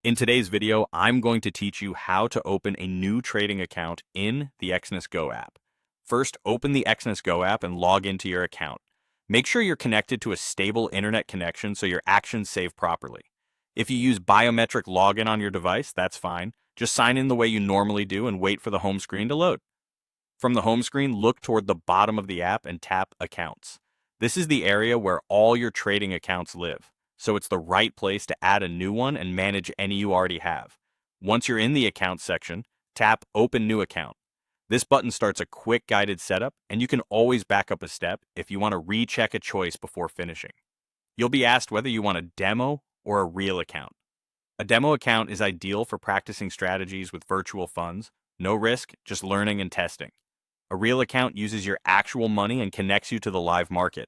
In today's video, I'm going to teach you how to open a new trading account in the Exness Go app. First, open the Exness Go app and log into your account. Make sure you're connected to a stable internet connection so your actions save properly. If you use biometric login on your device, that's fine. Just sign in the way you normally do and wait for the home screen to load. From the home screen, look toward the bottom of the app and tap Accounts. This is the area where all your trading accounts live, so it's the right place to add a new one and manage any you already have. Once you're in the Accounts section, tap Open New Account. This button starts a quick guided setup, and you can always back up a step if you want to recheck a choice before finishing. You'll be asked whether you want a demo or a real account. A demo account is ideal for practicing strategies with virtual funds, no risk, just learning and testing. A real account uses your actual money and connects you to the live market.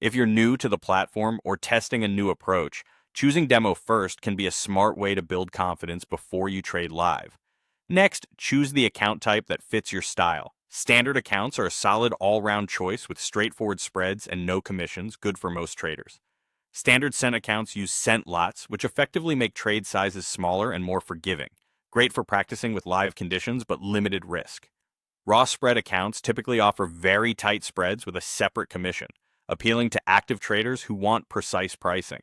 If you're new to the platform or testing a new approach, choosing demo first can be a smart way to build confidence before you trade live. Next, choose the account type that fits your style. Standard accounts are a solid all-round choice with straightforward spreads and no commissions, good for most traders. Standard cent accounts use cent lots, which effectively make trade sizes smaller and more forgiving. Great for practicing with live conditions, but limited risk. Raw spread accounts typically offer very tight spreads with a separate commission, appealing to active traders who want precise pricing.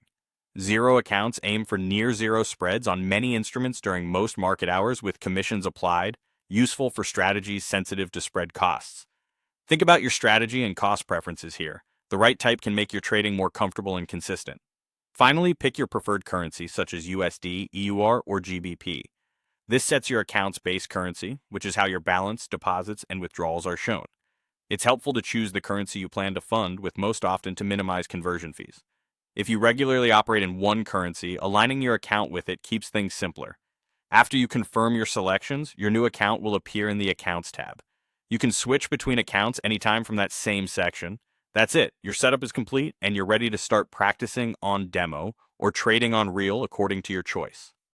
Zero accounts aim for near zero spreads on many instruments during most market hours with commissions applied, useful for strategies sensitive to spread costs. Think about your strategy and cost preferences here. The right type can make your trading more comfortable and consistent. Finally, pick your preferred currency such as USD, EUR, or GBP. This sets your account's base currency, which is how your balance, deposits, and withdrawals are shown. It's helpful to choose the currency you plan to fund with most often to minimize conversion fees. If you regularly operate in one currency, aligning your account with it keeps things simpler. After you confirm your selections, your new account will appear in the Accounts tab. You can switch between accounts anytime from that same section. That's it. Your setup is complete and you're ready to start practicing on demo or trading on real according to your choice.